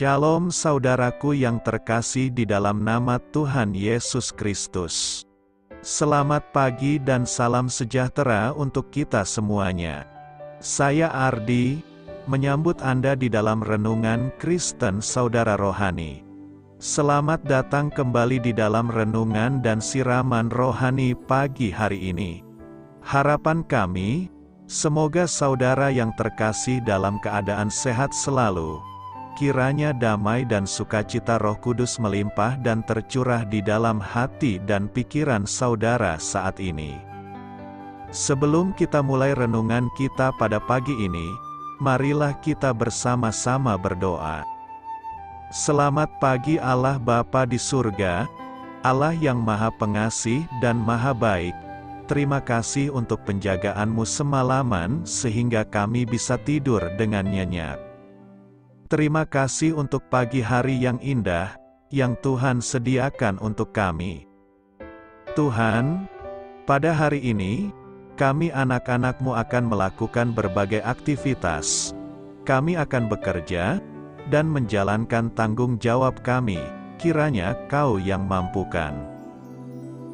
Shalom saudaraku yang terkasih di dalam nama Tuhan Yesus Kristus. Selamat pagi dan salam sejahtera untuk kita semuanya. Saya Ardi, menyambut Anda di dalam renungan Kristen Saudara Rohani. Selamat datang kembali di dalam renungan dan siraman rohani pagi hari ini. Harapan kami, semoga saudara yang terkasih dalam keadaan sehat selalu. Kiranya damai dan sukacita Roh Kudus melimpah dan tercurah di dalam hati dan pikiran saudara saat ini. Sebelum kita mulai renungan kita pada pagi ini, marilah kita bersama-sama berdoa. Selamat pagi Allah Bapa di surga, Allah yang Maha Pengasih dan Maha Baik. Terima kasih untuk penjagaan-Mu semalaman sehingga kami bisa tidur dengan nyenyak. Terima kasih untuk pagi hari yang indah, yang Tuhan sediakan untuk kami. Tuhan, pada hari ini, kami anak-anak-Mu akan melakukan berbagai aktivitas. Kami akan bekerja, dan menjalankan tanggung jawab kami, kiranya Kau yang mampukan.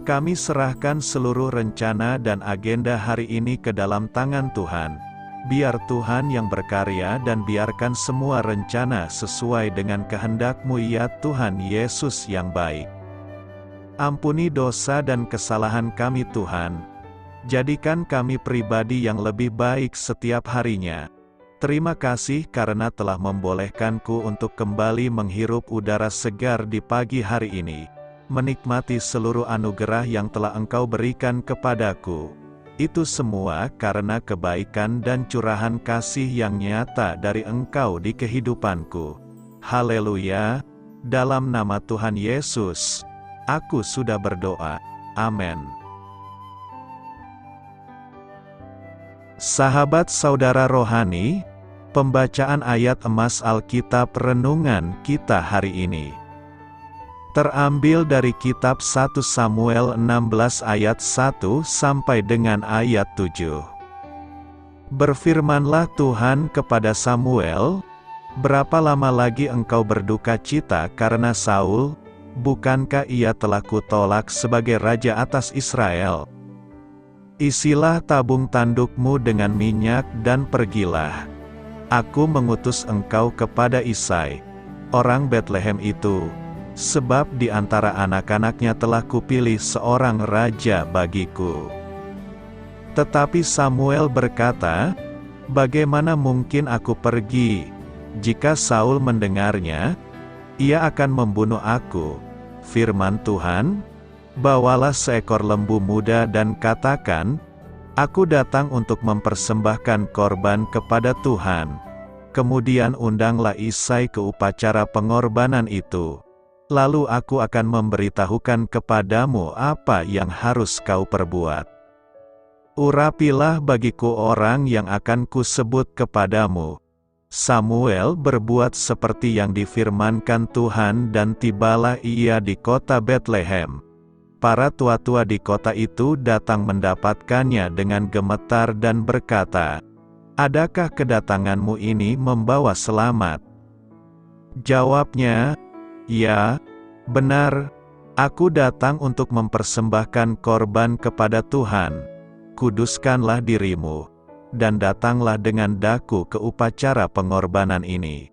Kami serahkan seluruh rencana dan agenda hari ini ke dalam tangan Tuhan. Biar Tuhan yang berkarya dan biarkan semua rencana sesuai dengan kehendak-Mu ya Tuhan Yesus yang baik. Ampuni dosa dan kesalahan kami Tuhan. Jadikan kami pribadi yang lebih baik setiap harinya. Terima kasih karena telah membolehkanku untuk kembali menghirup udara segar di pagi hari ini. Menikmati seluruh anugerah yang telah Engkau berikan kepadaku. Itu semua karena kebaikan dan curahan kasih yang nyata dari Engkau di kehidupanku. Haleluya! Dalam nama Tuhan Yesus, aku sudah berdoa. Amin. Sahabat saudara rohani, pembacaan ayat emas Alkitab renungan kita hari ini terambil dari kitab 1 Samuel 16 ayat 1 sampai dengan ayat 7. Berfirmanlah Tuhan kepada Samuel, "Berapa lama lagi engkau berduka cita karena Saul? Bukankah ia telah kutolak sebagai raja atas Israel? Isilah tabung tandukmu dengan minyak dan pergilah. Aku mengutus engkau kepada Isai, orang Betlehem itu, sebab di antara anak-anaknya telah kupilih seorang raja bagiku." Tetapi Samuel berkata, "Bagaimana mungkin aku pergi? Jika Saul mendengarnya, ia akan membunuh aku." Firman Tuhan, "Bawalah seekor lembu muda dan katakan, Aku datang untuk mempersembahkan korban kepada Tuhan." Kemudian undanglah Isai ke upacara pengorbanan itu. Lalu aku akan memberitahukan kepadamu apa yang harus kau perbuat. Urapilah bagiku orang yang akan kusebut kepadamu." Samuel berbuat seperti yang difirmankan Tuhan dan tibalah ia di kota Betlehem. Para tua-tua di kota itu datang mendapatkannya dengan gemetar dan berkata, "Adakah kedatanganmu ini membawa selamat?" Jawabnya, "Ya, benar, aku datang untuk mempersembahkan korban kepada Tuhan. Kuduskanlah dirimu, dan datanglah dengan daku ke upacara pengorbanan ini."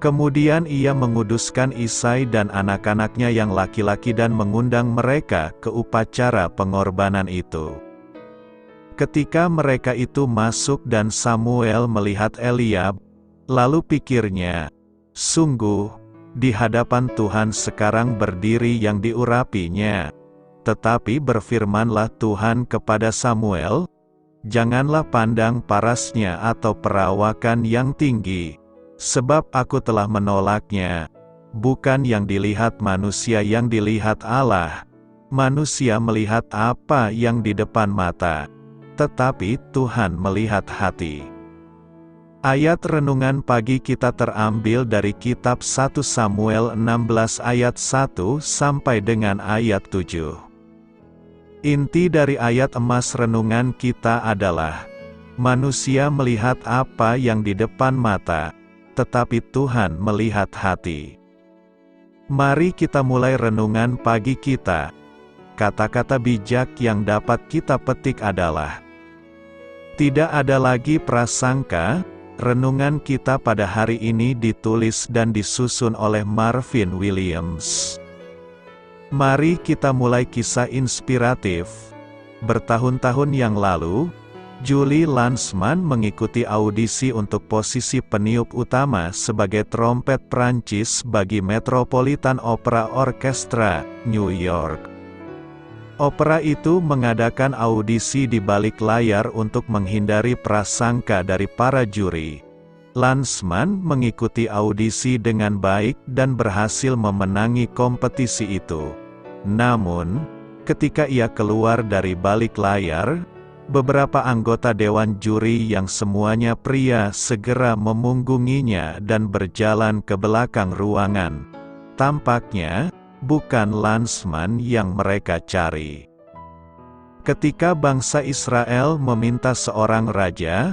Kemudian ia menguduskan Isai dan anak-anaknya yang laki-laki dan mengundang mereka ke upacara pengorbanan itu. Ketika mereka itu masuk dan Samuel melihat Eliab, lalu pikirnya, "Sungguh, di hadapan Tuhan sekarang berdiri yang diurapinya." Tetapi berfirmanlah Tuhan kepada Samuel, "Janganlah pandang parasnya atau perawakan yang tinggi, sebab aku telah menolaknya. Bukan yang dilihat manusia yang dilihat Allah. Manusia melihat apa yang di depan mata, tetapi Tuhan melihat hati." Ayat renungan pagi kita terambil dari kitab 1 Samuel 16 ayat 1 sampai dengan ayat 7. Inti dari ayat emas renungan kita adalah, manusia melihat apa yang di depan mata, tetapi Tuhan melihat hati. Mari kita mulai renungan pagi kita. Kata-kata bijak yang dapat kita petik adalah: tidak ada lagi prasangka. Renungan kita pada hari ini ditulis dan disusun oleh Marvin Williams. Mari kita mulai kisah inspiratif. Bertahun-tahun yang lalu, Julie Lanzmann mengikuti audisi untuk posisi peniup utama sebagai trompet Prancis bagi Metropolitan Opera Orchestra, New York. Opera itu mengadakan audisi di balik layar untuk menghindari prasangka dari para juri. Lanzmann mengikuti audisi dengan baik dan berhasil memenangi kompetisi itu. Namun, ketika ia keluar dari balik layar, beberapa anggota dewan juri yang semuanya pria segera memunggunginya dan berjalan ke belakang ruangan. Tampaknya, bukan Lanzmann yang mereka cari. Ketika bangsa Israel meminta seorang raja,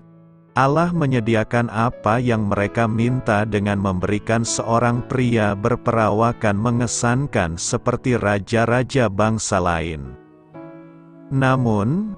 Allah menyediakan apa yang mereka minta dengan memberikan seorang pria berperawakan mengesankan seperti raja-raja bangsa lain. Namun,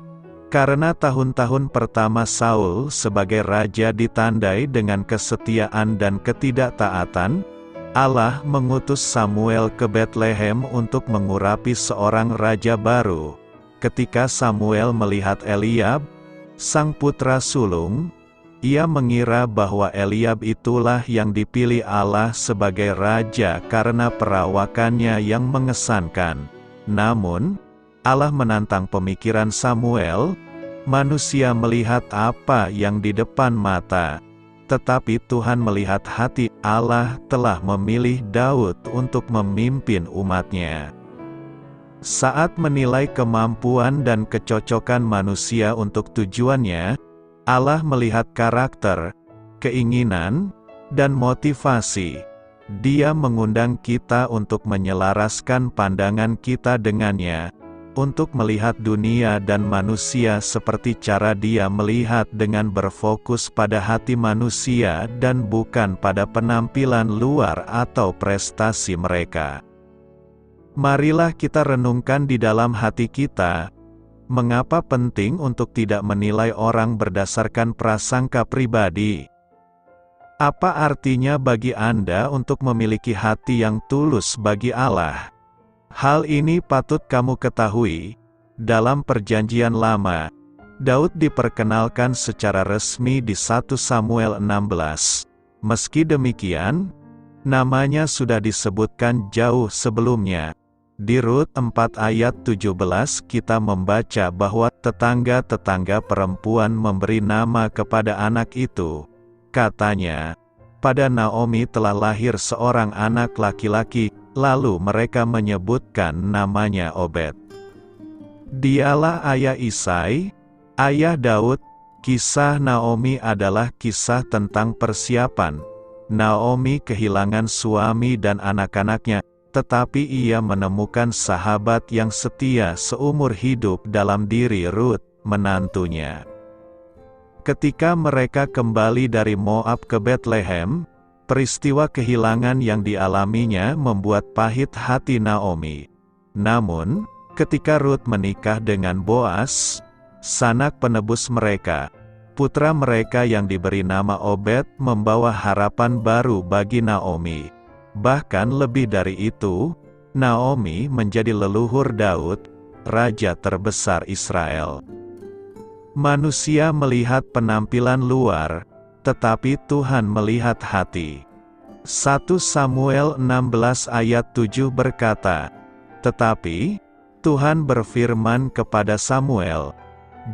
karena tahun-tahun pertama Saul sebagai raja ditandai dengan kesetiaan dan ketidaktaatan, Allah mengutus Samuel ke Bethlehem untuk mengurapi seorang raja baru. Ketika Samuel melihat Eliab, sang putra sulung, ia mengira bahwa Eliab itulah yang dipilih Allah sebagai raja karena perawakannya yang mengesankan. Namun, Allah menantang pemikiran Samuel. Manusia melihat apa yang di depan mata, tetapi Tuhan melihat hati. Allah telah memilih Daud untuk memimpin umatnya. Saat menilai kemampuan dan kecocokan manusia untuk tujuannya, Allah melihat karakter, keinginan, dan motivasi. Dia mengundang kita untuk menyelaraskan pandangan kita dengannya, untuk melihat dunia dan manusia seperti cara Dia melihat, dengan berfokus pada hati manusia dan bukan pada penampilan luar atau prestasi mereka. Marilah kita renungkan di dalam hati kita, mengapa penting untuk tidak menilai orang berdasarkan prasangka pribadi? Apa artinya bagi Anda untuk memiliki hati yang tulus bagi Allah? Hal ini patut kamu ketahui, dalam Perjanjian Lama, Daud diperkenalkan secara resmi di 1 Samuel 16. Meski demikian, namanya sudah disebutkan jauh sebelumnya. Di Rut 4 ayat 17 kita membaca bahwa tetangga-tetangga perempuan memberi nama kepada anak itu. Katanya, pada Naomi telah lahir seorang anak laki-laki. Lalu mereka menyebutkan namanya Obed. Dialah ayah Isai, ayah Daud. Kisah Naomi adalah kisah tentang persiapan. Naomi kehilangan suami dan anak-anaknya, tetapi ia menemukan sahabat yang setia seumur hidup dalam diri Rut, menantunya. Ketika mereka kembali dari Moab ke Bethlehem, peristiwa kehilangan yang dialaminya membuat pahit hati Naomi. Namun, ketika Rut menikah dengan Boas, sanak penebus mereka, putra mereka yang diberi nama Obed membawa harapan baru bagi Naomi. Bahkan lebih dari itu, Naomi menjadi leluhur Daud, raja terbesar Israel. Manusia melihat penampilan luar, tetapi Tuhan melihat hati. 1 Samuel 16 ayat 7 berkata, tetapi Tuhan berfirman kepada Samuel,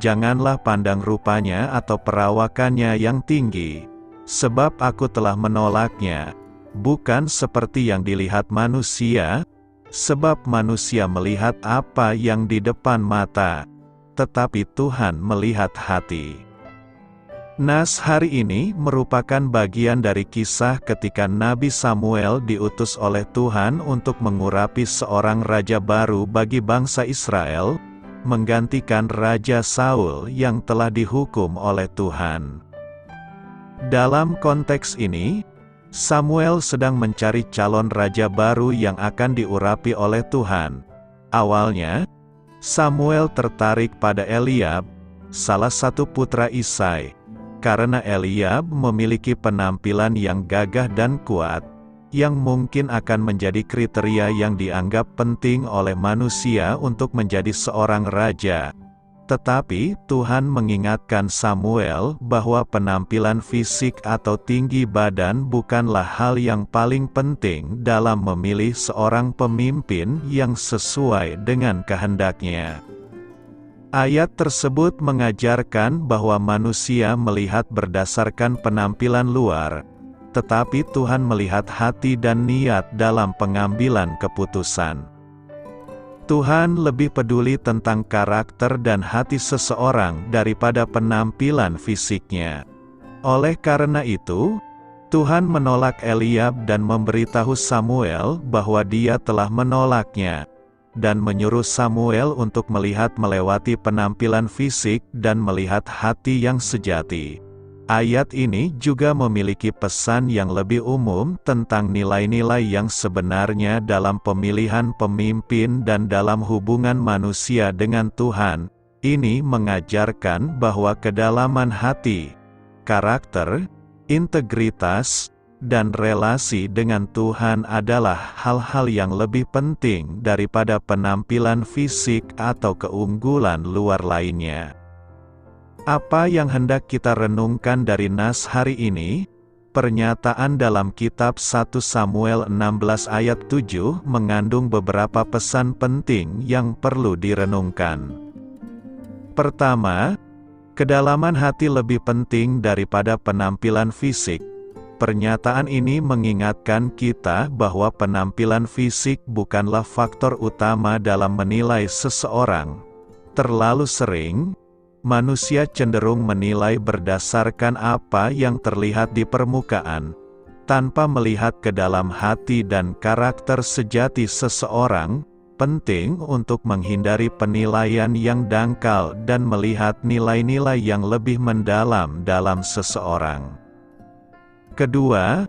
janganlah pandang rupanya atau perawakannya yang tinggi, sebab aku telah menolaknya, bukan seperti yang dilihat manusia, sebab manusia melihat apa yang di depan mata, tetapi Tuhan melihat hati. Nas hari ini merupakan bagian dari kisah ketika Nabi Samuel diutus oleh Tuhan untuk mengurapi seorang raja baru bagi bangsa Israel, menggantikan Raja Saul yang telah dihukum oleh Tuhan. Dalam konteks ini, Samuel sedang mencari calon raja baru yang akan diurapi oleh Tuhan. Awalnya, Samuel tertarik pada Eliab, salah satu putra Isai, karena Eliab memiliki penampilan yang gagah dan kuat, yang mungkin akan menjadi kriteria yang dianggap penting oleh manusia untuk menjadi seorang raja. Tetapi, Tuhan mengingatkan Samuel bahwa penampilan fisik atau tinggi badan bukanlah hal yang paling penting dalam memilih seorang pemimpin yang sesuai dengan kehendaknya. Ayat tersebut mengajarkan bahwa manusia melihat berdasarkan penampilan luar, tetapi Tuhan melihat hati dan niat dalam pengambilan keputusan. Tuhan lebih peduli tentang karakter dan hati seseorang daripada penampilan fisiknya. Oleh karena itu, Tuhan menolak Eliab dan memberitahu Samuel bahwa Dia telah menolaknya, dan menyuruh Samuel untuk melihat melewati penampilan fisik dan melihat hati yang sejati. Ayat ini juga memiliki pesan yang lebih umum tentang nilai-nilai yang sebenarnya dalam pemilihan pemimpin dan dalam hubungan manusia dengan Tuhan. Ini mengajarkan bahwa kedalaman hati, karakter, integritas, dan relasi dengan Tuhan adalah hal-hal yang lebih penting daripada penampilan fisik atau keunggulan luar lainnya. Apa yang hendak kita renungkan dari nas hari ini? Pernyataan dalam kitab 1 Samuel 16 ayat 7 mengandung beberapa pesan penting yang perlu direnungkan. Pertama, kedalaman hati lebih penting daripada penampilan fisik. Pernyataan ini mengingatkan kita bahwa penampilan fisik bukanlah faktor utama dalam menilai seseorang. Terlalu sering, manusia cenderung menilai berdasarkan apa yang terlihat di permukaan, tanpa melihat ke dalam hati dan karakter sejati seseorang. Penting untuk menghindari penilaian yang dangkal dan melihat nilai-nilai yang lebih mendalam dalam seseorang. Kedua,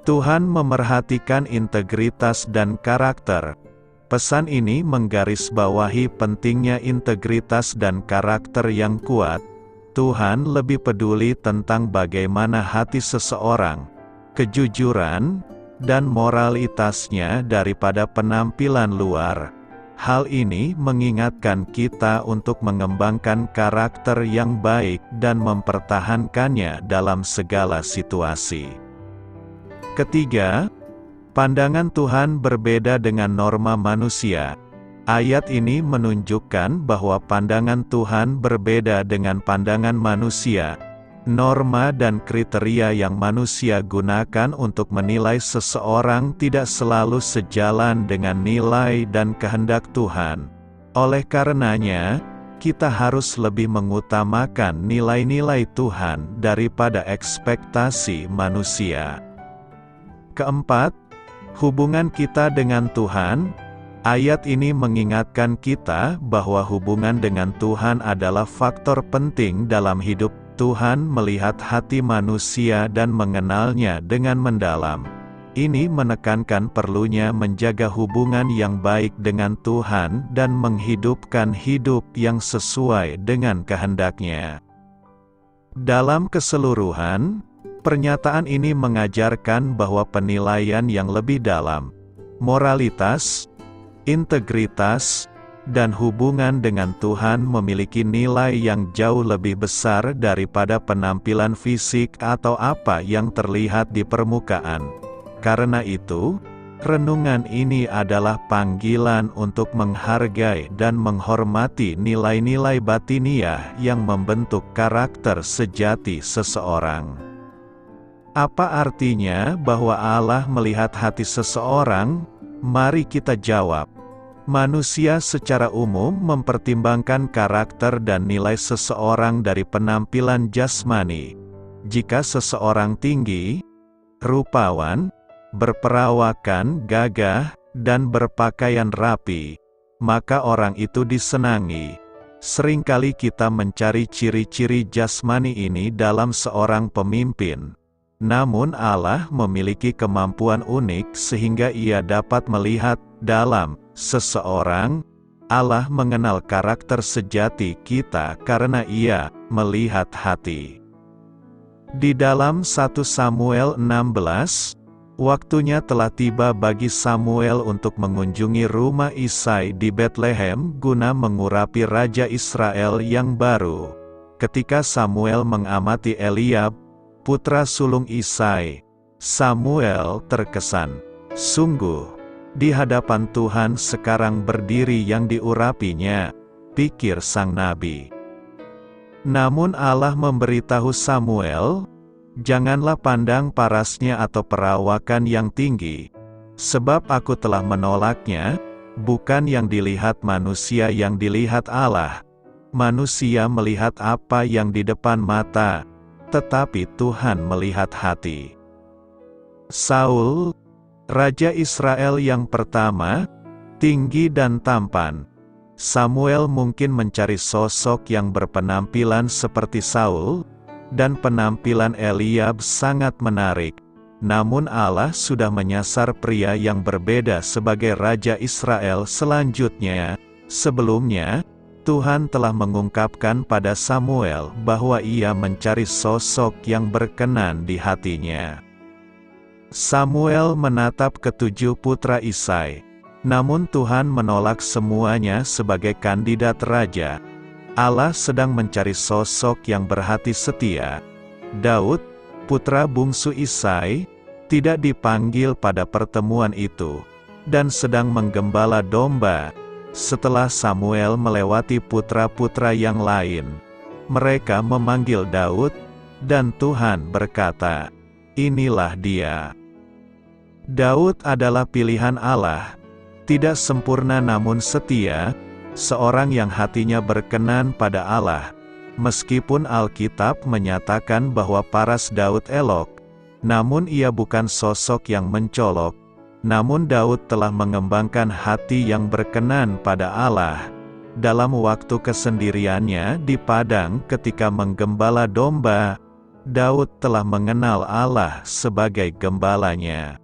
Tuhan memerhatikan integritas dan karakter. Pesan ini menggarisbawahi pentingnya integritas dan karakter yang kuat. Tuhan lebih peduli tentang bagaimana hati seseorang, kejujuran, dan moralitasnya daripada penampilan luar. Hal ini mengingatkan kita untuk mengembangkan karakter yang baik dan mempertahankannya dalam segala situasi. Ketiga, pandangan Tuhan berbeda dengan norma manusia. Ayat ini menunjukkan bahwa pandangan Tuhan berbeda dengan pandangan manusia. Norma dan kriteria yang manusia gunakan untuk menilai seseorang tidak selalu sejalan dengan nilai dan kehendak Tuhan. Oleh karenanya, kita harus lebih mengutamakan nilai-nilai Tuhan daripada ekspektasi manusia. Keempat, hubungan kita dengan Tuhan. Ayat ini mengingatkan kita bahwa hubungan dengan Tuhan adalah faktor penting dalam hidup. Tuhan melihat hati manusia dan mengenalnya dengan mendalam. Ini menekankan perlunya menjaga hubungan yang baik dengan Tuhan dan menghidupkan hidup yang sesuai dengan kehendak-Nya. Dalam keseluruhan, pernyataan ini mengajarkan bahwa penilaian yang lebih dalam, moralitas, integritas, dan hubungan dengan Tuhan memiliki nilai yang jauh lebih besar daripada penampilan fisik atau apa yang terlihat di permukaan. Karena itu, renungan ini adalah panggilan untuk menghargai dan menghormati nilai-nilai batiniah yang membentuk karakter sejati seseorang. Apa artinya bahwa Allah melihat hati seseorang? Mari kita jawab. Manusia secara umum mempertimbangkan karakter dan nilai seseorang dari penampilan jasmani. Jika seseorang tinggi, rupawan, berperawakan gagah, dan berpakaian rapi, maka orang itu disenangi. Seringkali kita mencari ciri-ciri jasmani ini dalam seorang pemimpin. Namun Allah memiliki kemampuan unik sehingga Ia dapat melihat dalam seseorang. Allah mengenal karakter sejati kita karena Ia melihat hati. Di dalam 1 Samuel 16, waktunya telah tiba bagi Samuel untuk mengunjungi rumah Isai di Betlehem guna mengurapi Raja Israel yang baru. Ketika Samuel mengamati Eliab, putra sulung Isai, Samuel terkesan. Sungguh, di hadapan Tuhan sekarang berdiri yang diurapinya, pikir sang nabi. Namun Allah memberitahu Samuel, janganlah pandang parasnya atau perawakan yang tinggi, sebab aku telah menolaknya, bukan yang dilihat manusia yang dilihat Allah. Manusia melihat apa yang di depan mata, tetapi Tuhan melihat hati. Saul, Raja Israel yang pertama, tinggi dan tampan. Samuel mungkin mencari sosok yang berpenampilan seperti Saul, dan penampilan Eliab sangat menarik. Namun Allah sudah menyasar pria yang berbeda sebagai Raja Israel selanjutnya. Sebelumnya, Tuhan telah mengungkapkan pada Samuel bahwa Ia mencari sosok yang berkenan di hatinya. Samuel menatap ketujuh putra Isai, namun Tuhan menolak semuanya sebagai kandidat raja. Allah sedang mencari sosok yang berhati setia. Daud, putra bungsu Isai, tidak dipanggil pada pertemuan itu, dan sedang menggembala domba. Setelah Samuel melewati putra-putra yang lain, mereka memanggil Daud, dan Tuhan berkata, "Inilah dia." Daud adalah pilihan Allah, tidak sempurna namun setia, seorang yang hatinya berkenan pada Allah. Meskipun Alkitab menyatakan bahwa paras Daud elok, namun ia bukan sosok yang mencolok. Namun Daud telah mengembangkan hati yang berkenan pada Allah. Dalam waktu kesendiriannya di padang ketika menggembala domba, Daud telah mengenal Allah sebagai gembalanya.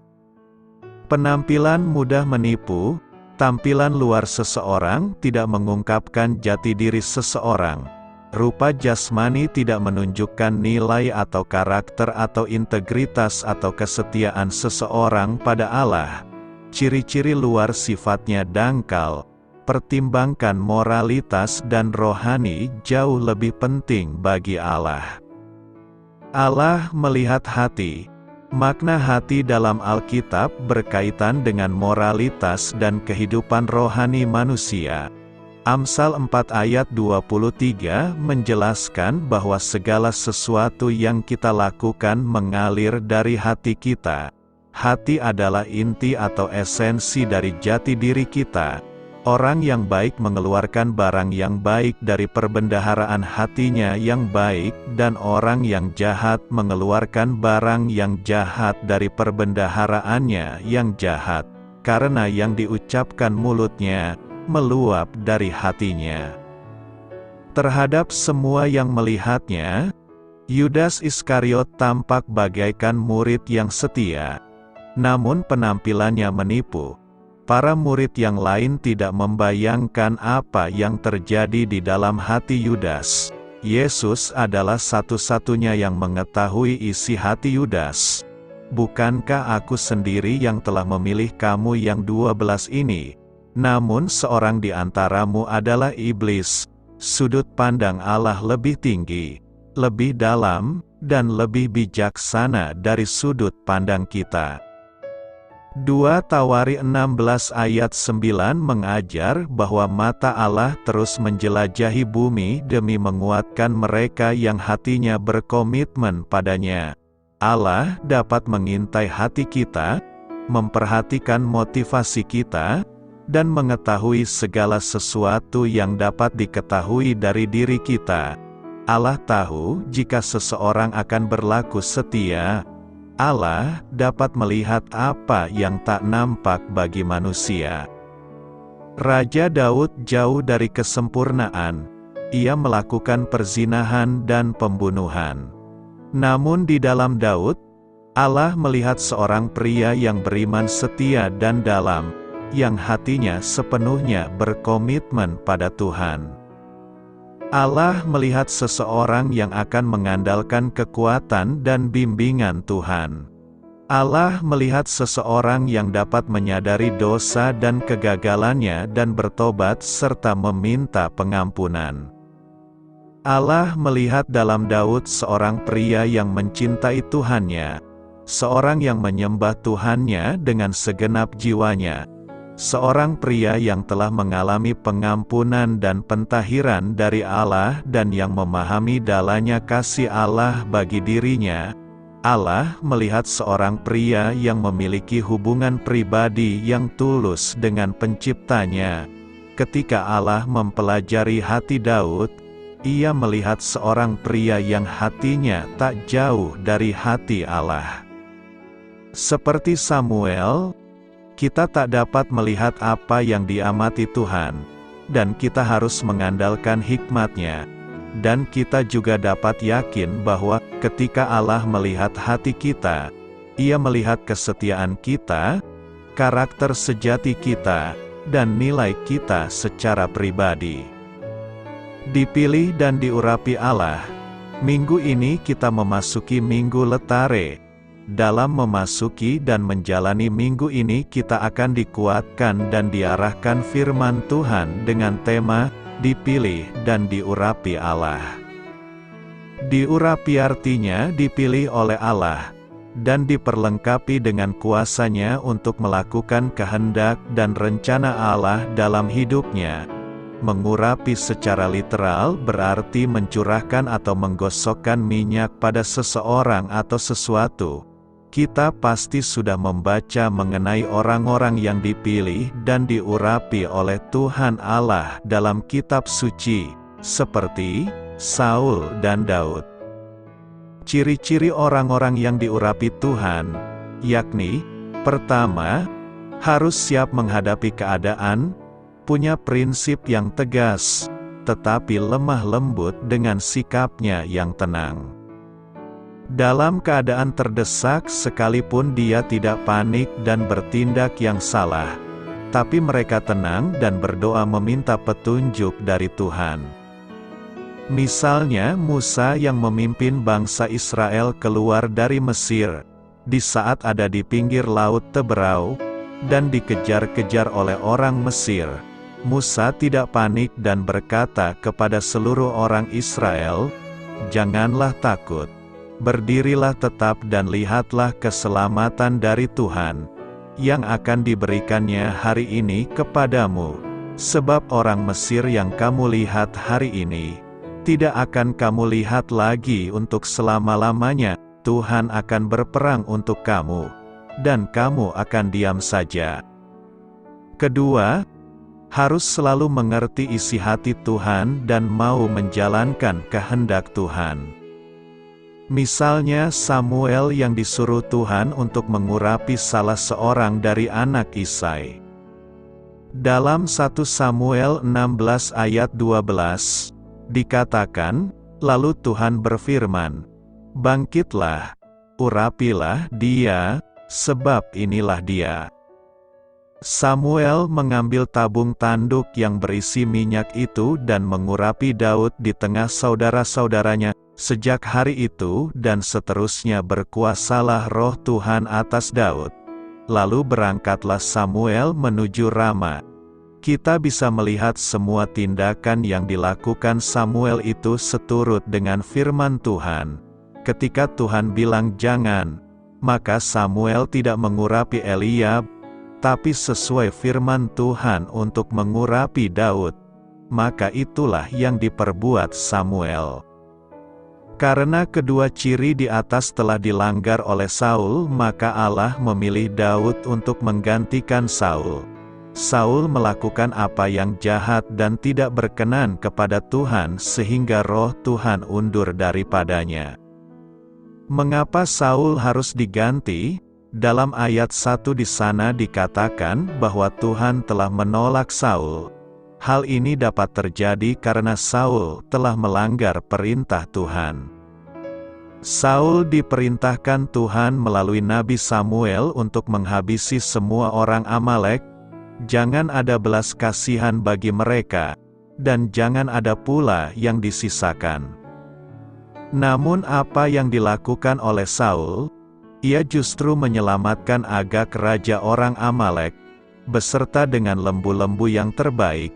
Penampilan mudah menipu, tampilan luar seseorang tidak mengungkapkan jati diri seseorang. Rupa jasmani tidak menunjukkan nilai atau karakter atau integritas atau kesetiaan seseorang pada Allah. Ciri-ciri luar sifatnya dangkal. Pertimbangkan moralitas dan rohani jauh lebih penting bagi Allah. Allah melihat hati. Makna hati dalam Alkitab berkaitan dengan moralitas dan kehidupan rohani manusia. Amsal 4 ayat 23 menjelaskan bahwa segala sesuatu yang kita lakukan mengalir dari hati kita. Hati adalah inti atau esensi dari jati diri kita. Orang yang baik mengeluarkan barang yang baik dari perbendaharaan hatinya yang baik, dan orang yang jahat mengeluarkan barang yang jahat dari perbendaharaannya yang jahat. Karena yang diucapkan mulutnya meluap dari hatinya. Terhadap semua yang melihatnya, Yudas Iskariot tampak bagaikan murid yang setia. Namun penampilannya menipu. Para murid yang lain tidak membayangkan apa yang terjadi di dalam hati Yudas. Yesus adalah satu-satunya yang mengetahui isi hati Yudas. Bukankah aku sendiri yang telah memilih kamu yang 12 ini? Namun seorang di antaramu adalah iblis. Sudut pandang Allah lebih tinggi, lebih dalam, dan lebih bijaksana dari sudut pandang kita. 2 Tawari 16 ayat 9 mengajar bahwa mata Allah terus menjelajahi bumi demi menguatkan mereka yang hatinya berkomitmen padanya. Allah dapat mengintai hati kita, memperhatikan motivasi kita, dan mengetahui segala sesuatu yang dapat diketahui dari diri kita. Allah tahu jika seseorang akan berlaku setia. Allah dapat melihat apa yang tak nampak bagi manusia. Raja Daud jauh dari kesempurnaan. Ia melakukan perzinahan dan pembunuhan. Namun di dalam Daud, Allah melihat seorang pria yang beriman setia dan dalam, yang hatinya sepenuhnya berkomitmen pada Tuhan. Allah melihat seseorang yang akan mengandalkan kekuatan dan bimbingan Tuhan. Allah melihat seseorang yang dapat menyadari dosa dan kegagalannya dan bertobat serta meminta pengampunan. Allah melihat dalam Daud seorang pria yang mencintai Tuhannya, seorang yang menyembah Tuhannya dengan segenap jiwanya, seorang pria yang telah mengalami pengampunan dan pentahiran dari Allah dan yang memahami dalamnya kasih Allah bagi dirinya. Allah melihat seorang pria yang memiliki hubungan pribadi yang tulus dengan penciptanya. Ketika Allah mempelajari hati Daud, Ia melihat seorang pria yang hatinya tak jauh dari hati Allah. Seperti Samuel, kita tak dapat melihat apa yang diamati Tuhan, dan kita harus mengandalkan hikmat-Nya. Dan kita juga dapat yakin bahwa ketika Allah melihat hati kita, Ia melihat kesetiaan kita, karakter sejati kita, dan nilai kita secara pribadi. Dipilih dan diurapi Allah. Minggu ini kita memasuki Minggu Letare. Dalam memasuki dan menjalani minggu ini kita akan dikuatkan dan diarahkan firman Tuhan dengan tema, dipilih dan diurapi Allah. Diurapi artinya dipilih oleh Allah, dan diperlengkapi dengan kuasa-Nya untuk melakukan kehendak dan rencana Allah dalam hidupnya. Mengurapi secara literal berarti mencurahkan atau menggosokkan minyak pada seseorang atau sesuatu. Kita pasti sudah membaca mengenai orang-orang yang dipilih dan diurapi oleh Tuhan Allah dalam kitab suci, seperti Saul dan Daud. Ciri-ciri orang-orang yang diurapi Tuhan, yakni, pertama, harus siap menghadapi keadaan, punya prinsip yang tegas, tetapi lemah lembut dengan sikapnya yang tenang. Dalam keadaan terdesak sekalipun dia tidak panik dan bertindak yang salah, tapi mereka tenang dan berdoa meminta petunjuk dari Tuhan. Misalnya Musa yang memimpin bangsa Israel keluar dari Mesir, di saat ada di pinggir laut Teberau, dan dikejar-kejar oleh orang Mesir. Musa tidak panik dan berkata kepada seluruh orang Israel, "Janganlah takut. Berdirilah tetap dan lihatlah keselamatan dari Tuhan, yang akan diberikannya hari ini kepadamu. Sebab orang Mesir yang kamu lihat hari ini, tidak akan kamu lihat lagi untuk selama-lamanya. Tuhan akan berperang untuk kamu, dan kamu akan diam saja." Kedua, harus selalu mengerti isi hati Tuhan dan mau menjalankan kehendak Tuhan. Misalnya Samuel yang disuruh Tuhan untuk mengurapi salah seorang dari anak Isai. Dalam 1 Samuel 16 ayat 12, dikatakan, lalu Tuhan berfirman, "Bangkitlah, urapilah dia, sebab inilah dia." Samuel mengambil tabung tanduk yang berisi minyak itu dan mengurapi Daud di tengah saudara-saudaranya. Sejak hari itu dan seterusnya berkuasalah roh Tuhan atas Daud. Lalu berangkatlah Samuel menuju Rama. Kita bisa melihat semua tindakan yang dilakukan Samuel itu seturut dengan firman Tuhan. Ketika Tuhan bilang jangan, maka Samuel tidak mengurapi Eliab, tapi sesuai firman Tuhan untuk mengurapi Daud. Maka itulah yang diperbuat Samuel. Karena kedua ciri di atas telah dilanggar oleh Saul, maka Allah memilih Daud untuk menggantikan Saul. Saul melakukan apa yang jahat dan tidak berkenan kepada Tuhan sehingga roh Tuhan undur daripadanya. Mengapa Saul harus diganti? Dalam ayat 1 di sana dikatakan bahwa Tuhan telah menolak Saul. Hal ini dapat terjadi karena Saul telah melanggar perintah Tuhan. Saul diperintahkan Tuhan melalui Nabi Samuel untuk menghabisi semua orang Amalek. Jangan ada belas kasihan bagi mereka, dan jangan ada pula yang disisakan. Namun apa yang dilakukan oleh Saul? Ia justru menyelamatkan Agag raja orang Amalek, beserta dengan lembu-lembu yang terbaik,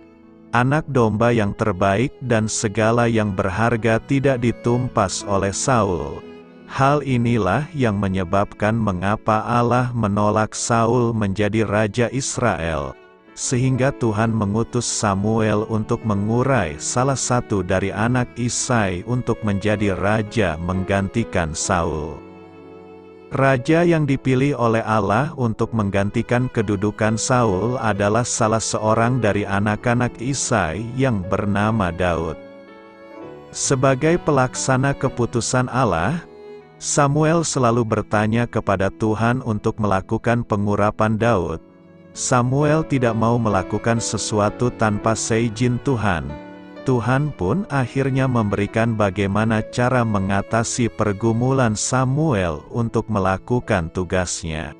anak domba yang terbaik dan segala yang berharga tidak ditumpas oleh Saul. Hal inilah yang menyebabkan mengapa Allah menolak Saul menjadi raja Israel, sehingga Tuhan mengutus Samuel untuk mengurai salah satu dari anak Isai untuk menjadi raja menggantikan Saul. Raja yang dipilih oleh Allah untuk menggantikan kedudukan Saul adalah salah seorang dari anak-anak Isai yang bernama Daud. Sebagai pelaksana keputusan Allah, Samuel selalu bertanya kepada Tuhan untuk melakukan pengurapan Daud. Samuel tidak mau melakukan sesuatu tanpa seizin Tuhan. Tuhan pun akhirnya memberikan bagaimana cara mengatasi pergumulan Samuel untuk melakukan tugasnya.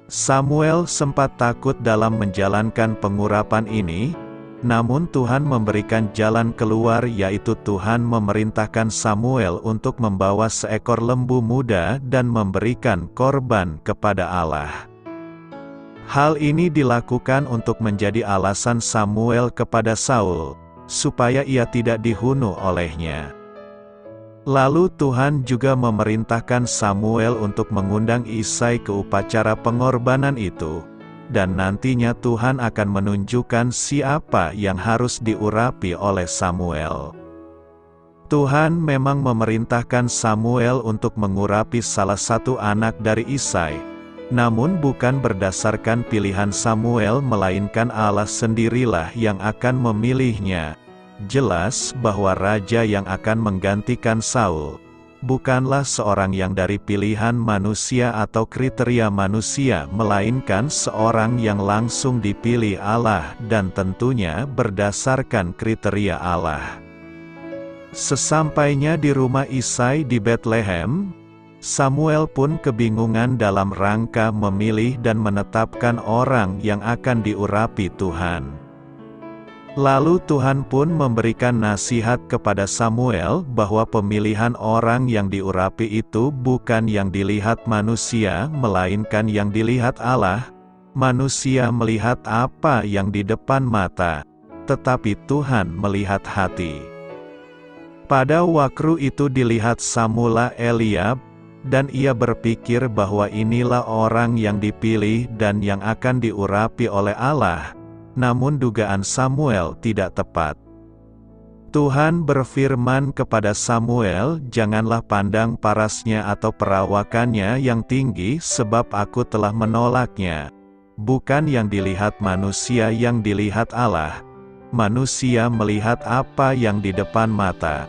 Samuel sempat takut dalam menjalankan pengurapan ini, namun Tuhan memberikan jalan keluar, yaitu Tuhan memerintahkan Samuel untuk membawa seekor lembu muda dan memberikan korban kepada Allah. Hal ini dilakukan untuk menjadi alasan Samuel kepada Saul, supaya ia tidak dibunuh olehnya. Lalu Tuhan juga memerintahkan Samuel untuk mengundang Isai ke upacara pengorbanan itu, dan nantinya Tuhan akan menunjukkan siapa yang harus diurapi oleh Samuel. Tuhan memang memerintahkan Samuel untuk mengurapi salah satu anak dari Isai, namun bukan berdasarkan pilihan Samuel, melainkan Allah sendirilah yang akan memilihnya. Jelas bahwa raja yang akan menggantikan Saul bukanlah seorang yang dari pilihan manusia atau kriteria manusia, melainkan seorang yang langsung dipilih Allah dan tentunya berdasarkan kriteria Allah. Sesampainya di rumah Isai di Betlehem, Samuel pun kebingungan dalam rangka memilih dan menetapkan orang yang akan diurapi Tuhan. Lalu Tuhan pun memberikan nasihat kepada Samuel bahwa pemilihan orang yang diurapi itu bukan yang dilihat manusia, melainkan yang dilihat Allah. Manusia melihat apa yang di depan mata, tetapi Tuhan melihat hati. Pada waktu itu dilihat Samula Eliab, dan ia berpikir bahwa inilah orang yang dipilih dan yang akan diurapi oleh Allah. Namun dugaan Samuel tidak tepat. Tuhan berfirman kepada Samuel, "Janganlah pandang parasnya atau perawakannya yang tinggi, sebab aku telah menolaknya." Bukan yang dilihat manusia yang dilihat Allah. Manusia melihat apa yang di depan mata,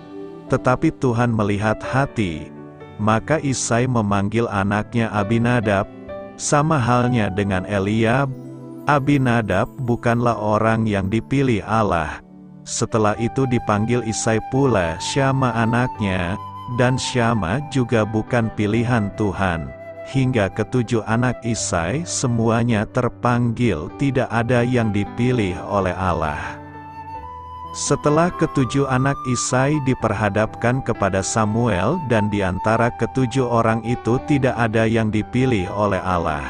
tetapi Tuhan melihat hati. Maka Isai memanggil anaknya Abinadab, sama halnya dengan Eliab. Abinadab bukanlah orang yang dipilih Allah. Setelah itu dipanggil Isai pula Syama anaknya, dan Syama juga bukan pilihan Tuhan. Hingga ketujuh anak Isai semuanya terpanggil, tidak ada yang dipilih oleh Allah. Setelah ketujuh anak Isai diperhadapkan kepada Samuel, dan di antara ketujuh orang itu tidak ada yang dipilih oleh Allah.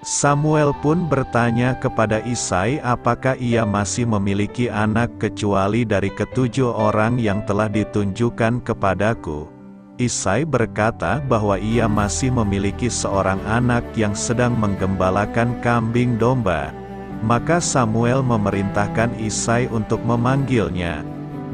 Samuel pun bertanya kepada Isai apakah ia masih memiliki anak kecuali dari ketujuh orang yang telah ditunjukkan kepadaku. Isai berkata bahwa ia masih memiliki seorang anak yang sedang menggembalakan kambing domba. Maka Samuel memerintahkan Isai untuk memanggilnya.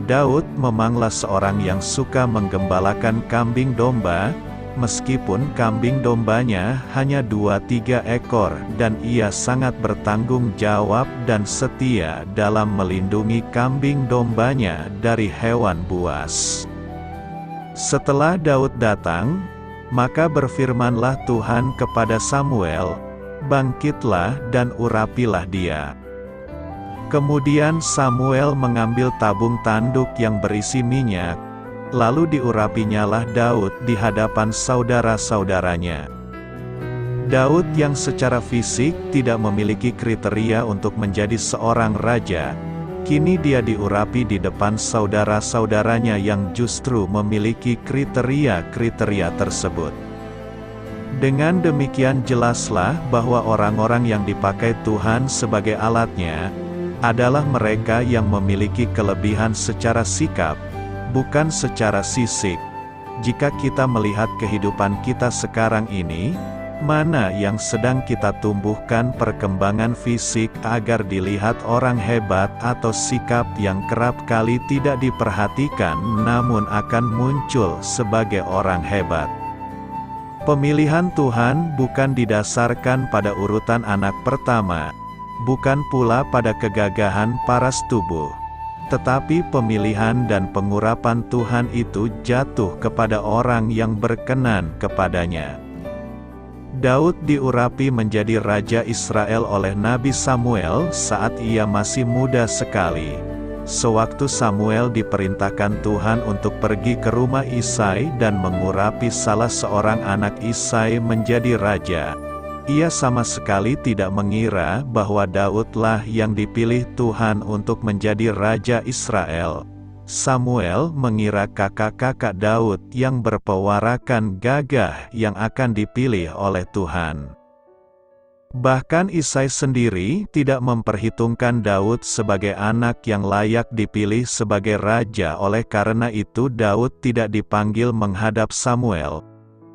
Daud memanglah seorang yang suka menggembalakan kambing domba, meskipun kambing dombanya hanya 2-3 ekor, dan ia sangat bertanggung jawab dan setia dalam melindungi kambing dombanya dari hewan buas. Setelah Daud datang, maka berfirmanlah Tuhan kepada Samuel, "Bangkitlah dan urapilah dia." Kemudian Samuel mengambil tabung tanduk yang berisi minyak, lalu diurapinyalah Daud di hadapan saudara-saudaranya. Daud yang secara fisik tidak memiliki kriteria untuk menjadi seorang raja, kini dia diurapi di depan saudara-saudaranya yang justru memiliki kriteria-kriteria tersebut. Dengan demikian jelaslah bahwa orang-orang yang dipakai Tuhan sebagai alatnya, adalah mereka yang memiliki kelebihan secara sikap, bukan secara fisik. Jika kita melihat kehidupan kita sekarang ini, mana yang sedang kita tumbuhkan perkembangan fisik agar dilihat orang hebat atau sikap yang kerap kali tidak diperhatikan namun akan muncul sebagai orang hebat. Pemilihan Tuhan bukan didasarkan pada urutan anak pertama, bukan pula pada kegagahan paras tubuh. Tetapi pemilihan dan pengurapan Tuhan itu jatuh kepada orang yang berkenan kepadanya. Daud diurapi menjadi Raja Israel oleh Nabi Samuel saat ia masih muda sekali. Sewaktu Samuel diperintahkan Tuhan untuk pergi ke rumah Isai dan mengurapi salah seorang anak Isai menjadi raja, ia sama sekali tidak mengira bahwa Daudlah yang dipilih Tuhan untuk menjadi Raja Israel. Samuel mengira kakak-kakak Daud yang berpewarakan gagah yang akan dipilih oleh Tuhan. Bahkan Isai sendiri tidak memperhitungkan Daud sebagai anak yang layak dipilih sebagai raja. Oleh karena itu Daud tidak dipanggil menghadap Samuel.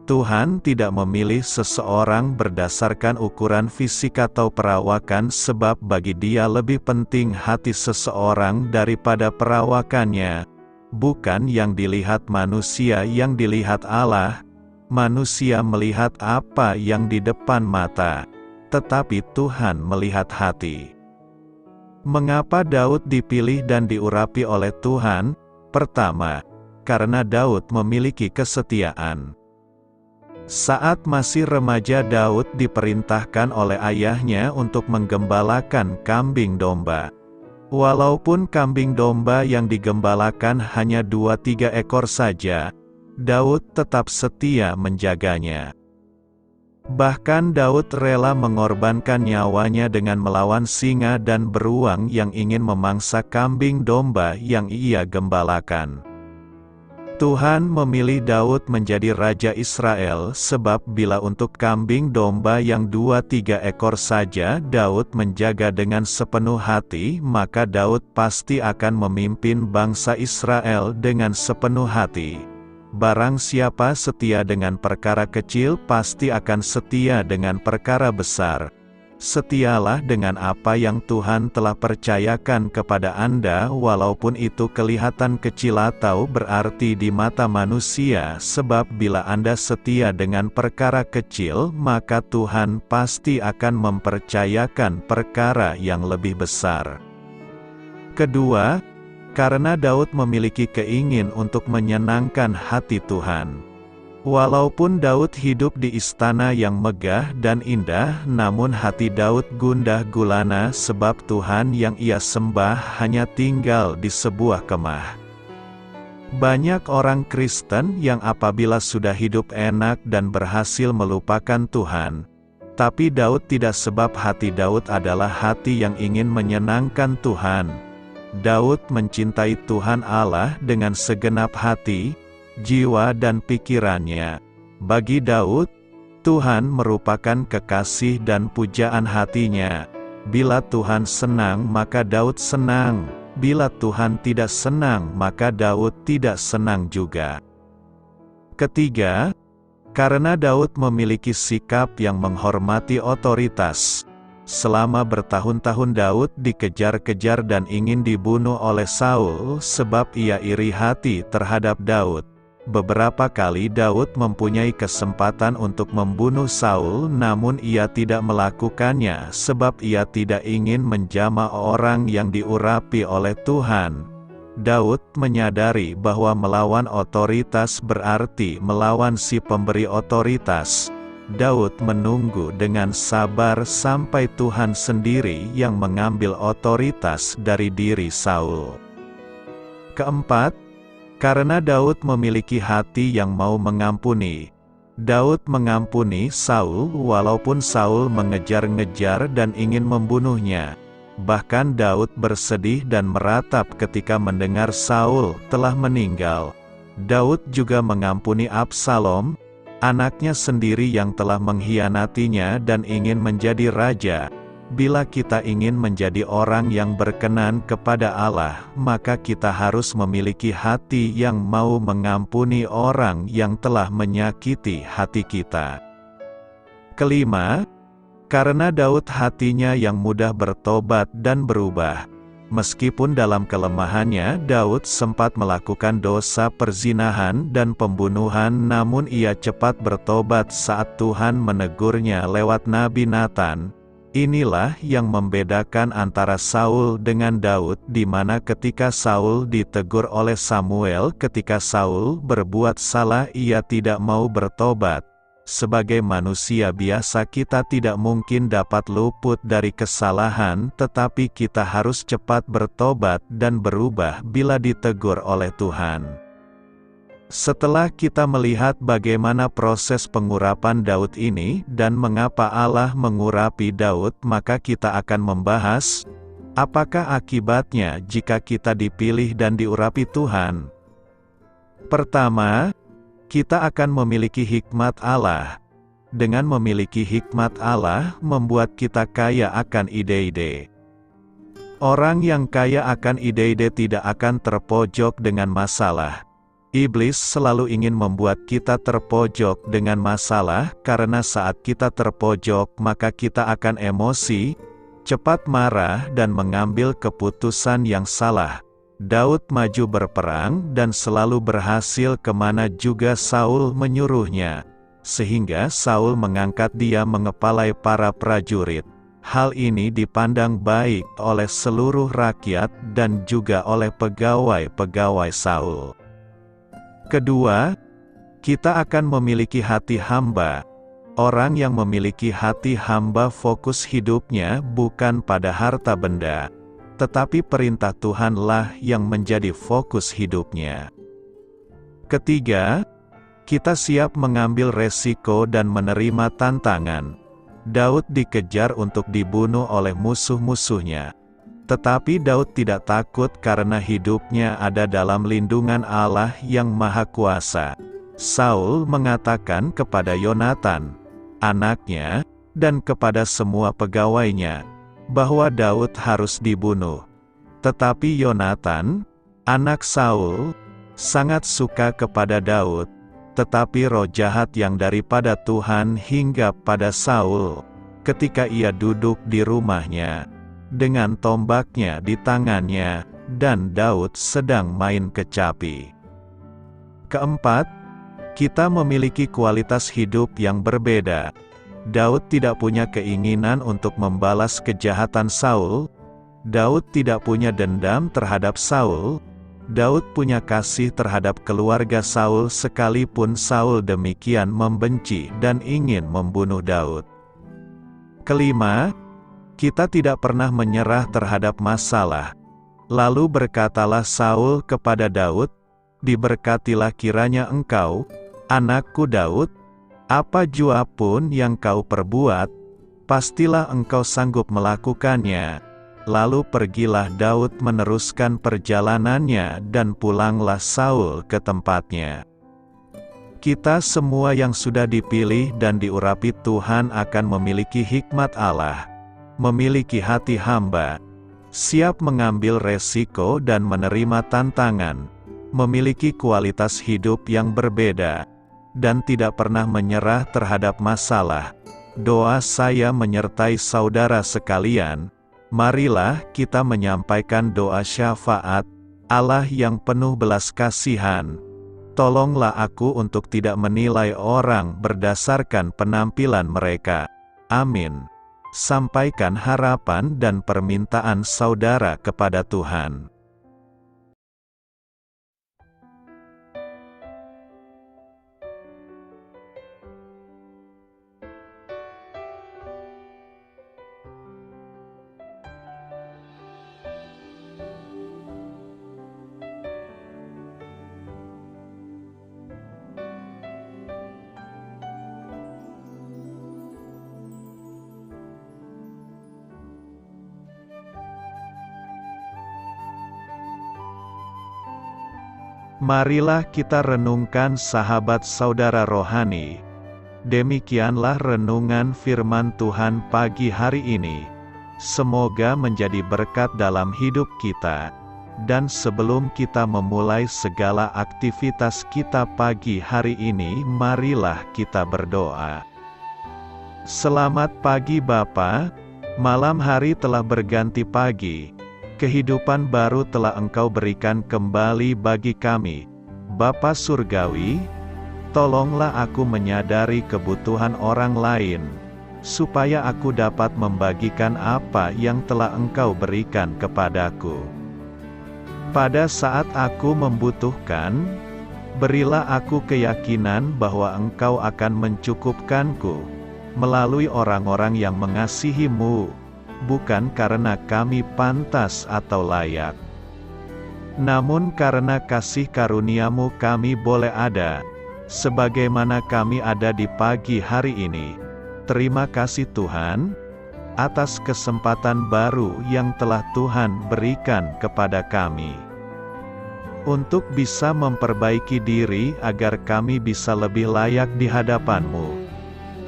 Tuhan tidak memilih seseorang berdasarkan ukuran fisik atau perawakan sebab bagi Dia lebih penting hati seseorang daripada perawakannya. Bukan yang dilihat manusia yang dilihat Allah. Manusia melihat apa yang di depan mata, tetapi Tuhan melihat hati. Mengapa Daud dipilih dan diurapi oleh Tuhan? Pertama, karena Daud memiliki kesetiaan. Saat masih remaja Daud diperintahkan oleh ayahnya untuk menggembalakan kambing domba. Walaupun kambing domba yang digembalakan hanya 2-3 ekor saja, Daud tetap setia menjaganya. Bahkan Daud rela mengorbankan nyawanya dengan melawan singa dan beruang yang ingin memangsa kambing domba yang ia gembalakan. Tuhan memilih Daud menjadi Raja Israel sebab bila untuk kambing domba yang 2-3 ekor saja Daud menjaga dengan sepenuh hati, maka Daud pasti akan memimpin bangsa Israel dengan sepenuh hati. Barang siapa setia dengan perkara kecil pasti akan setia dengan perkara besar. Setialah dengan apa yang Tuhan telah percayakan kepada Anda walaupun itu kelihatan kecil atau berarti di mata manusia, sebab bila Anda setia dengan perkara kecil maka Tuhan pasti akan mempercayakan perkara yang lebih besar. Kedua, karena Daud memiliki keinginan untuk menyenangkan hati Tuhan. Walaupun Daud hidup di istana yang megah dan indah, namun hati Daud gundah gulana sebab Tuhan yang ia sembah hanya tinggal di sebuah kemah. Banyak orang Kristen yang apabila sudah hidup enak dan berhasil melupakan Tuhan, tapi Daud tidak, sebab hati Daud adalah hati yang ingin menyenangkan Tuhan. Daud mencintai Tuhan Allah dengan segenap hati, jiwa dan pikirannya. Bagi Daud, Tuhan merupakan kekasih dan pujaan hatinya. Bila Tuhan senang maka Daud senang, bila Tuhan tidak senang maka Daud tidak senang juga. Ketiga, karena Daud memiliki sikap yang menghormati otoritas. Selama bertahun-tahun Daud dikejar-kejar dan ingin dibunuh oleh Saul sebab ia iri hati terhadap Daud. Beberapa kali Daud mempunyai kesempatan untuk membunuh Saul, namun ia tidak melakukannya sebab ia tidak ingin menjamah orang yang diurapi oleh Tuhan. Daud menyadari bahwa melawan otoritas berarti melawan si pemberi otoritas. Daud menunggu dengan sabar sampai Tuhan sendiri yang mengambil otoritas dari diri Saul. Keempat, Karena Daud memiliki hati yang mau mengampuni, Daud mengampuni Saul walaupun Saul mengejar-ngejar dan ingin membunuhnya. Bahkan Daud bersedih dan meratap ketika mendengar Saul telah meninggal. Daud juga mengampuni Absalom, anaknya sendiri yang telah mengkhianatinya dan ingin menjadi raja. Bila kita ingin menjadi orang yang berkenan kepada Allah, maka kita harus memiliki hati yang mau mengampuni orang yang telah menyakiti hati kita. Kelima, karena Daud hatinya yang mudah bertobat dan berubah. Meskipun dalam kelemahannya Daud sempat melakukan dosa perzinahan dan pembunuhan, namun ia cepat bertobat saat Tuhan menegurnya lewat Nabi Nathan. Inilah yang membedakan antara Saul dengan Daud, di mana ketika Saul ditegur oleh Samuel ketika Saul berbuat salah ia tidak mau bertobat. Sebagai manusia biasa kita tidak mungkin dapat luput dari kesalahan, tetapi kita harus cepat bertobat dan berubah bila ditegur oleh Tuhan. Setelah kita melihat bagaimana proses pengurapan Daud ini, dan mengapa Allah mengurapi Daud, maka kita akan membahas, apakah akibatnya jika kita dipilih dan diurapi Tuhan. Pertama, kita akan memiliki hikmat Allah. Dengan memiliki hikmat Allah, membuat kita kaya akan ide-ide. Orang yang kaya akan ide-ide tidak akan terpojok dengan masalah. Iblis selalu ingin membuat kita terpojok dengan masalah, karena saat kita terpojok maka kita akan emosi, cepat marah dan mengambil keputusan yang salah. Daud maju berperang dan selalu berhasil kemana juga Saul menyuruhnya, sehingga Saul mengangkat dia mengepalai para prajurit. Hal ini dipandang baik oleh seluruh rakyat dan juga oleh pegawai-pegawai Saul. Kedua, kita akan memiliki hati hamba. Orang yang memiliki hati hamba fokus hidupnya bukan pada harta benda, tetapi perintah Tuhanlah yang menjadi fokus hidupnya. Ketiga, kita siap mengambil resiko dan menerima tantangan. Daud dikejar untuk dibunuh oleh musuh-musuhnya. Tetapi Daud tidak takut karena hidupnya ada dalam lindungan Allah yang Maha Kuasa. Saul mengatakan kepada Yonatan, anaknya, dan kepada semua pegawainya, bahwa Daud harus dibunuh. Tetapi Yonatan, anak Saul, sangat suka kepada Daud, tetapi roh jahat yang daripada Tuhan hingga pada Saul, ketika ia duduk di rumahnya, dengan tombaknya di tangannya, dan Daud sedang main kecapi. Keempat, kita memiliki kualitas hidup yang berbeda. Daud tidak punya keinginan untuk membalas kejahatan Saul. Daud tidak punya dendam terhadap Saul. Daud punya kasih terhadap keluarga Saul sekalipun Saul demikian membenci dan ingin membunuh Daud. Kelima, kita tidak pernah menyerah terhadap masalah. Lalu berkatalah Saul kepada Daud, diberkatilah kiranya engkau, anakku Daud, apa jua pun yang kau perbuat, pastilah engkau sanggup melakukannya. Lalu pergilah Daud meneruskan perjalanannya dan pulanglah Saul ke tempatnya. Kita semua yang sudah dipilih dan diurapi Tuhan akan memiliki hikmat Allah, memiliki hati hamba, siap mengambil resiko dan menerima tantangan, memiliki kualitas hidup yang berbeda, dan tidak pernah menyerah terhadap masalah. Doa saya menyertai saudara sekalian. Marilah kita menyampaikan doa syafaat. Allah yang penuh belas kasihan, tolonglah aku untuk tidak menilai orang berdasarkan penampilan mereka. Amin. Sampaikan harapan dan permintaan saudara kepada Tuhan. Marilah kita renungkan sahabat saudara rohani. Demikianlah renungan firman Tuhan pagi hari ini. Semoga menjadi berkat dalam hidup kita. Dan sebelum kita memulai segala aktivitas kita pagi hari ini, marilah kita berdoa. Selamat pagi Bapa, malam hari telah berganti pagi. Kehidupan baru telah Engkau berikan kembali bagi kami. Bapa Surgawi, tolonglah aku menyadari kebutuhan orang lain, supaya aku dapat membagikan apa yang telah Engkau berikan kepadaku. Pada saat aku membutuhkan, berilah aku keyakinan bahwa Engkau akan mencukupkanku, melalui orang-orang yang mengasihi-Mu, bukan karena kami pantas atau layak, namun karena kasih karunia-Mu kami boleh ada, sebagaimana kami ada di pagi hari ini. Terima kasih Tuhan, atas kesempatan baru yang telah Tuhan berikan kepada kami, untuk bisa memperbaiki diri agar kami bisa lebih layak di hadapan-Mu.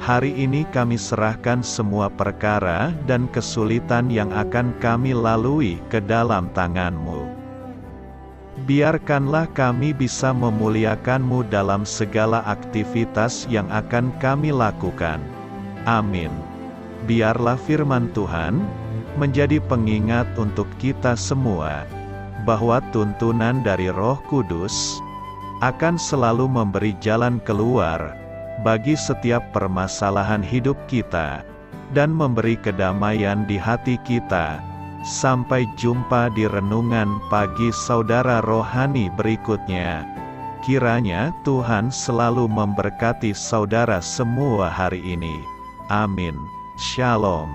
Hari ini kami serahkan semua perkara dan kesulitan yang akan kami lalui ke dalam tangan-Mu. Biarkanlah kami bisa memuliakan-Mu dalam segala aktivitas yang akan kami lakukan. Amin. Biarlah firman Tuhan menjadi pengingat untuk kita semua, bahwa tuntunan dari Roh Kudus akan selalu memberi jalan keluar bagi setiap permasalahan hidup kita, dan memberi kedamaian di hati kita. Sampai jumpa di renungan pagi saudara rohani berikutnya. Kiranya Tuhan selalu memberkati saudara semua hari ini. Amin. Shalom.